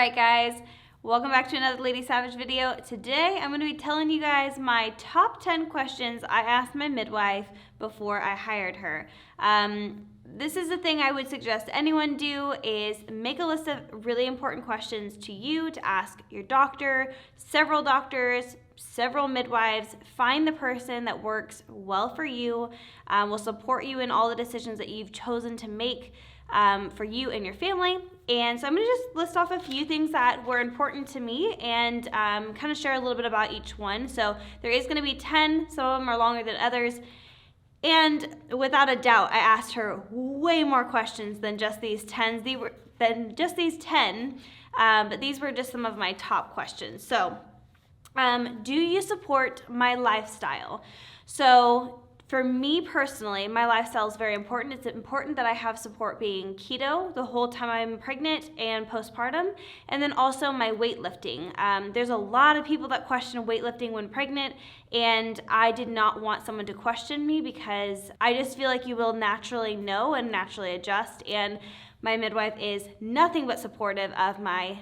Alright guys, welcome back to another Lady Savage video. Today I'm going to be telling you guys my top 10 questions I asked my midwife before I hired her. This is the thing I would suggest anyone do, is make a list of really important questions to you to ask your doctor, several doctors, several midwives. Find the person that works well for you, will support you in all the decisions that you've chosen to make for you and your family. And so I'm going to just list off a few things that were important to me and kind of share a little bit about each one. So there is going to be 10. Some of them are longer than others. And without a doubt, I asked her way more questions than just these 10. But these were just some of my top questions. So, do you support my lifestyle? So for me personally, my lifestyle is very important. It's important that I have support being keto the whole time I'm pregnant and postpartum, and then also my weightlifting. There's a lot of people that question weightlifting when pregnant, and I did not want someone to question me because I just feel like you will naturally know and naturally adjust, and my midwife is nothing but supportive of my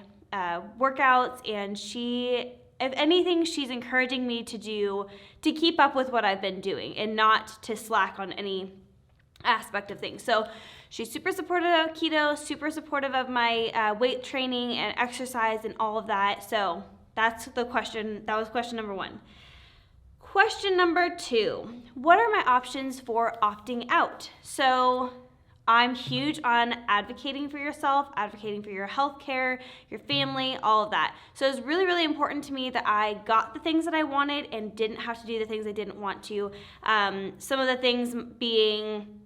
workouts, and if anything, she's encouraging me to keep up with what I've been doing and not to slack on any aspect of things. So she's super supportive of keto, super supportive of my weight training and exercise and all of that. So that's the question. That was question number 1. Question number 2, what are my options for opting out? So I'm huge on advocating for yourself, advocating for your health care, your family, all of that. So it's really, really important to me that I got the things that I wanted and didn't have to do the things I didn't want to. Some of the things being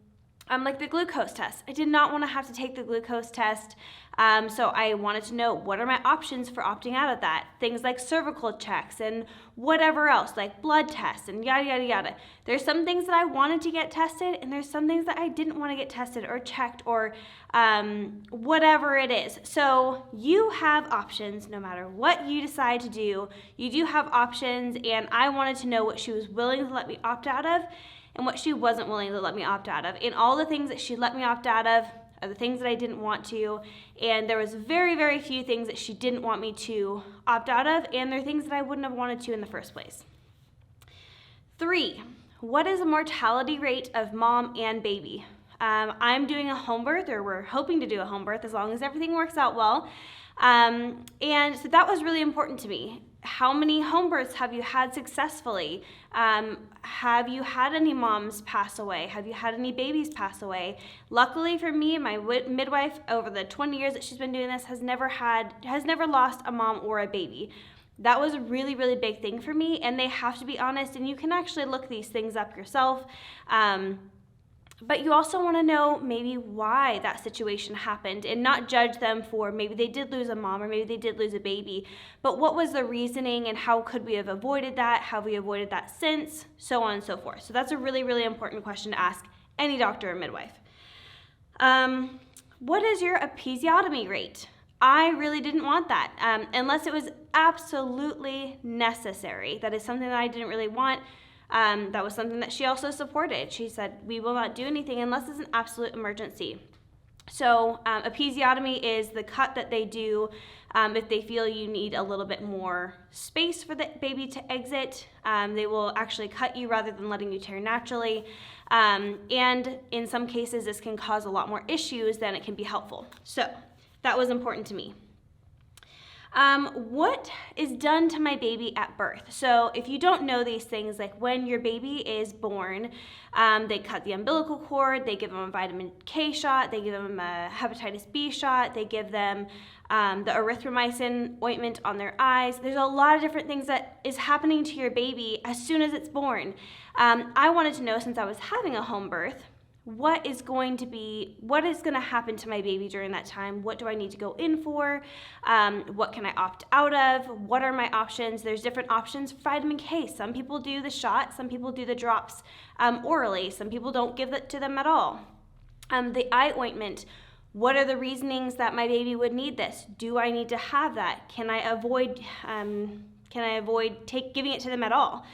like the glucose test. I did not want to have to take the glucose test. So I wanted to know, what are my options for opting out of that? Things like cervical checks and whatever else, like blood tests and yada, yada, yada. There's some things that I wanted to get tested, and there's some things that I didn't want to get tested or checked or whatever it is. So you have options no matter what you decide to do. You do have options, and I wanted to know what she was willing to let me opt out of and what she wasn't willing to let me opt out of. And all the things that she let me opt out of are the things that I didn't want to. And there was very, very few things that she didn't want me to opt out of, and they're things that I wouldn't have wanted to in the first place. 3, what is the mortality rate of mom and baby? I'm doing a home birth, or we're hoping to do a home birth as long as everything works out well. And so that was really important to me. How many home births have you had successfully? Have you had any moms pass away? Have you had any babies pass away? Luckily for me, my midwife, over the 20 years that she's been doing this, has never lost a mom or a baby. That was a really, really big thing for me, and they have to be honest, and you can actually look these things up yourself. But you also want to know maybe why that situation happened, and not judge them for maybe they did lose a mom or maybe they did lose a baby, but what was the reasoning and how could we have avoided that? Have we avoided that since? So on and so forth. So that's a really, really important question to ask any doctor or midwife. What is your episiotomy rate? I really didn't want that unless it was absolutely necessary. That is something that I didn't really want. That was something that she also supported. She said, we will not do anything unless it's an absolute emergency. So episiotomy is the cut that they do if they feel you need a little bit more space for the baby to exit. They will actually cut you rather than letting you tear naturally. And in some cases, this can cause a lot more issues than it can be helpful. So that was important to me. What is done to my baby at birth? So if you don't know these things, like when your baby is born, they cut the umbilical cord, they give them a vitamin K shot, they give them a hepatitis B shot, they give them the erythromycin ointment on their eyes. There's a lot of different things that is happening to your baby as soon as it's born. I wanted to know, since I was having a home birth, what is going to happen to my baby during that time? What do I need to go in for? What can I opt out of? What are my options? There's different options for vitamin K. Some people do the shot, some people do the drops orally, some people don't give it to them at all. The eye ointment, what are the reasonings that my baby would need this? Do I need to have that? Can I avoid giving it to them at all?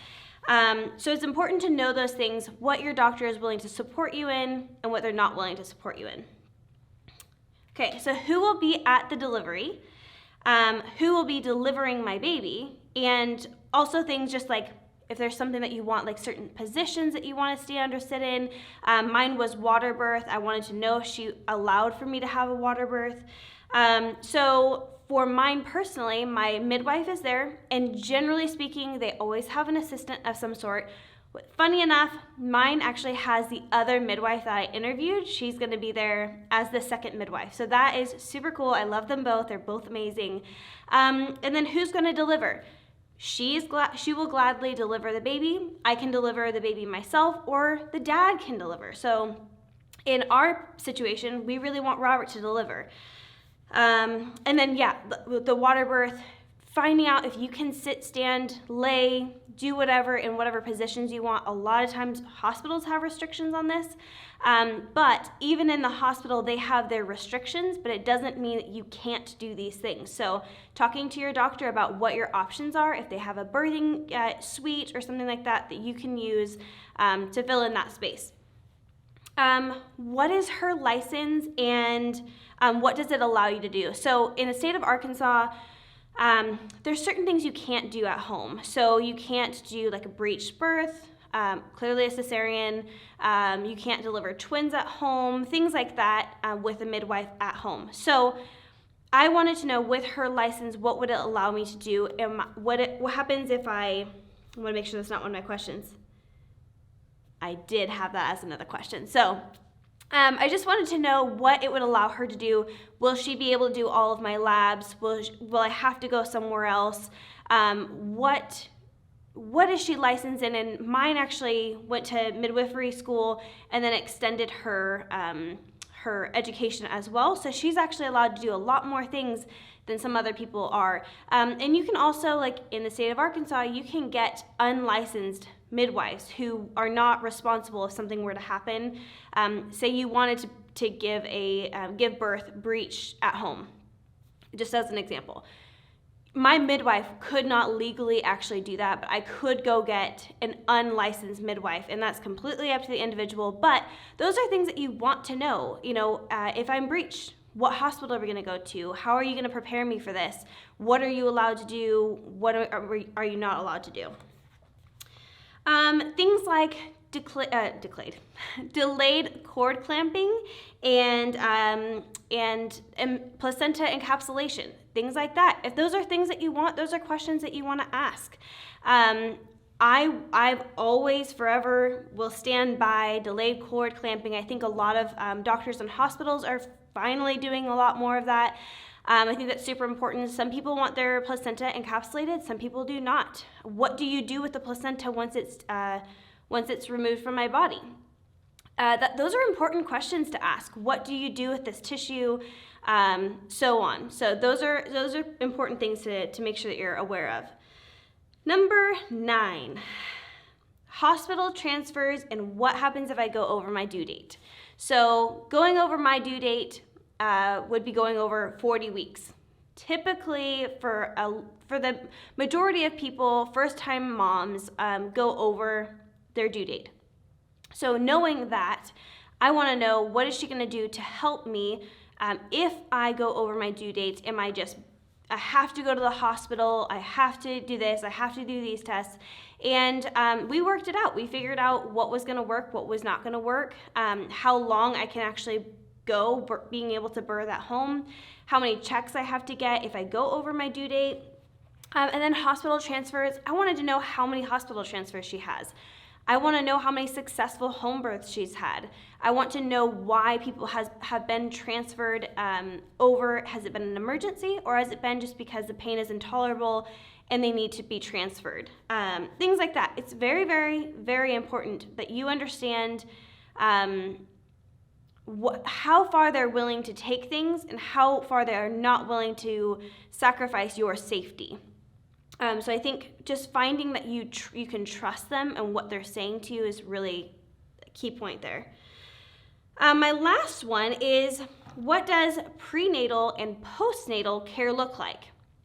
So it's important to know those things, what your doctor is willing to support you in and what they're not willing to support you in. Okay, so who will be at the delivery? who will be delivering my baby, and also things just like if there's something that you want, like certain positions that you want to stand or sit in. Mine was water birth. I wanted to know if she allowed for me to have a water birth. So for mine personally, my midwife is there, and generally speaking, they always have an assistant of some sort. Funny enough, mine actually has the other midwife that I interviewed. She's going to be there as the second midwife. So that is super cool. I love them both. They're both amazing. And then who's going to deliver? She will gladly deliver the baby. I can deliver the baby myself, or the dad can deliver. So in our situation, we really want Robert to deliver. And then, the water birth, finding out if you can sit, stand, lay, do whatever in whatever positions you want. A lot of times hospitals have restrictions on this, but even in the hospital, they have their restrictions, but it doesn't mean that you can't do these things. So talking to your doctor about what your options are, if they have a birthing suite or something like that that you can use to fill in that space. What is her license, and what does it allow you to do? So in the state of Arkansas, there's certain things you can't do at home. So you can't do like a breech birth, clearly a cesarean. You can't deliver twins at home, things like that with a midwife at home. So I wanted to know, with her license, what would it allow me to do? And what happens if I want to make sure that's not one of my questions. I did have that as another question. So I just wanted to know what it would allow her to do. Will she be able to do all of my labs? Will I have to go somewhere else? What is she licensed in? And mine actually went to midwifery school and then extended her her education as well. So she's actually allowed to do a lot more things than some other people are. And you can also, like in the state of Arkansas, you can get unlicensed midwives who are not responsible if something were to happen. Say you wanted to give birth breech at home, just as an example. My midwife could not legally actually do that, but I could go get an unlicensed midwife, and that's completely up to the individual. But those are things that you want to know. If I'm breech, what hospital are we going to go to? How are you going to prepare me for this? What are you allowed to do? What are you not allowed to do? Things like delayed cord clamping and placenta encapsulation, things like that. If those are things that you want, those are questions that you want to ask. I've always, forever, will stand by delayed cord clamping. I think a lot of doctors and hospitals are finally doing a lot more of that. I think that's super important. Some people want their placenta encapsulated, some people do not. What do you do with the placenta once it's removed from my body? Those are important questions to ask. What do you do with this tissue? So on. So those are important things to make sure that you're aware of. Number 9, hospital transfers and what happens if I go over my due date. So going over my due date would be going over 40 weeks. Typically, for the majority of people, first-time moms go over their due date. So knowing that, I want to know, what is she going to do to help me if I go over my due date? I have to go to the hospital, I have to do this, I have to do these tests. And we worked it out. We figured out what was going to work, what was not going to work, how long I can actually go being able to birth at home, how many checks I have to get if I go over my due date. And then hospital transfers. I wanted to know how many hospital transfers she has. I want to know how many successful home births she's had. I want to know why people have been transferred over. Has it been an emergency, or has it been just because the pain is intolerable and they need to be transferred? Things like that. It's very, very, very important that you understand how far they're willing to take things and how far they are not willing to sacrifice your safety. So I think just finding that you can trust them and what they're saying to you is really a key point there. My last one is, what does prenatal and postnatal care look like?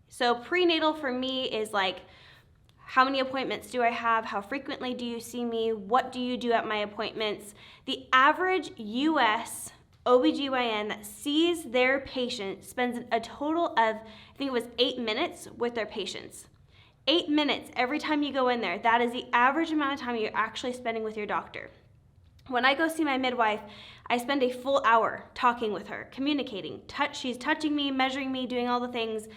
So prenatal for me is like, how many appointments do I have? How frequently do you see me? What do you do at my appointments? The average U.S. OBGYN that sees their patient spends a total of, I think it was 8 minutes with their patients. 8 minutes every time you go in there. That is the average amount of time you're actually spending with your doctor. When I go see my midwife, I spend a full hour talking with her, communicating. She's touching me, measuring me, doing all the things.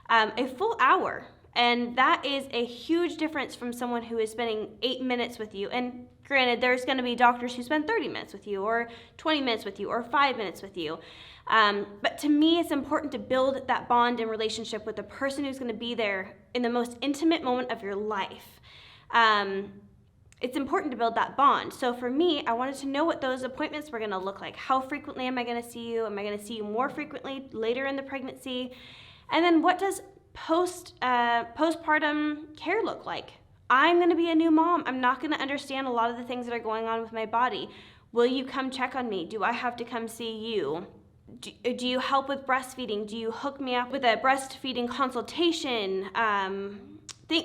A full hour. And that is a huge difference from someone who is spending 8 minutes with you. And granted, there's going to be doctors who spend 30 minutes with you, or 20 minutes with you, or 5 minutes with you. But to me, it's important to build that bond and relationship with the person who's going to be there in the most intimate moment of your life. It's important to build that bond. So for me, I wanted to know what those appointments were going to look like. How frequently am I going to see you? Am I going to see you more frequently later in the pregnancy? And then what does postpartum care look like? I'm going to be a new mom. I'm not going to understand a lot of the things that are going on with my body. Will you come check on me? Do I have to come see you? Do you help with breastfeeding? Do you hook me up with a breastfeeding consultation?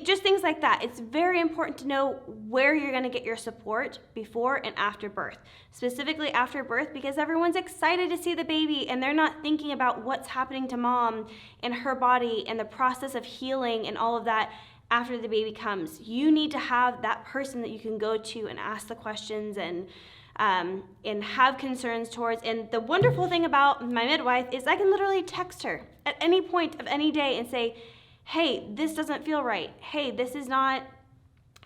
Just things like that. It's very important to know where you're going to get your support before and after birth. Specifically after birth, because everyone's excited to see the baby and they're not thinking about what's happening to mom and her body and the process of healing and all of that after the baby comes. You need to have that person that you can go to and ask the questions and have concerns towards. And the wonderful thing about my midwife is I can literally text her at any point of any day and say, hey, this doesn't feel right. Hey, this is not,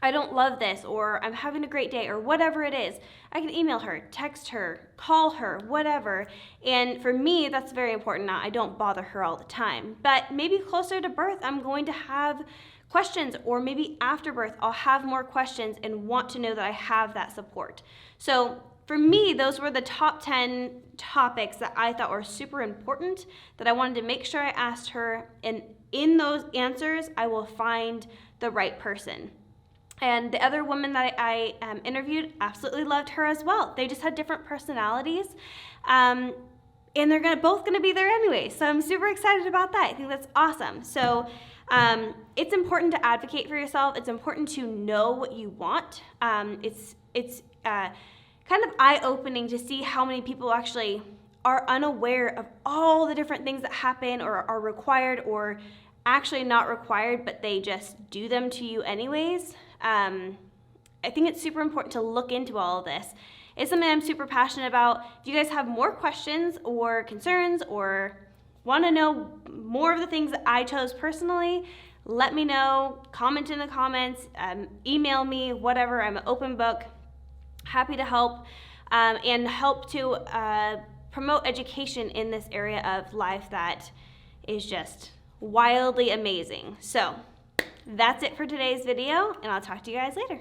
I don't love this, or I'm having a great day, or whatever it is. I can email her, text her, call her, whatever. And for me, that's very important. Now, I don't bother her all the time, but maybe closer to birth, I'm going to have questions, or maybe after birth, I'll have more questions and want to know that I have that support. So for me, those were the top 10 topics that I thought were super important that I wanted to make sure I asked her, and in those answers, I will find the right person. And the other woman that I interviewed, absolutely loved her as well. They just had different personalities, and they're both gonna be there anyway. So I'm super excited about that. I think that's awesome. So it's important to advocate for yourself. It's important to know what you want. It's kind of eye-opening to see how many people actually are unaware of all the different things that happen or are required or actually not required, but they just do them to you anyways. I think it's super important to look into all of this. It's something I'm super passionate about. If you guys have more questions or concerns or want to know more of the things that I chose personally, let me know. Comment in the comments, email me, whatever. I'm an open book. Happy to help and help to promote education in this area of life that is just wildly amazing. So that's it for today's video, and I'll talk to you guys later.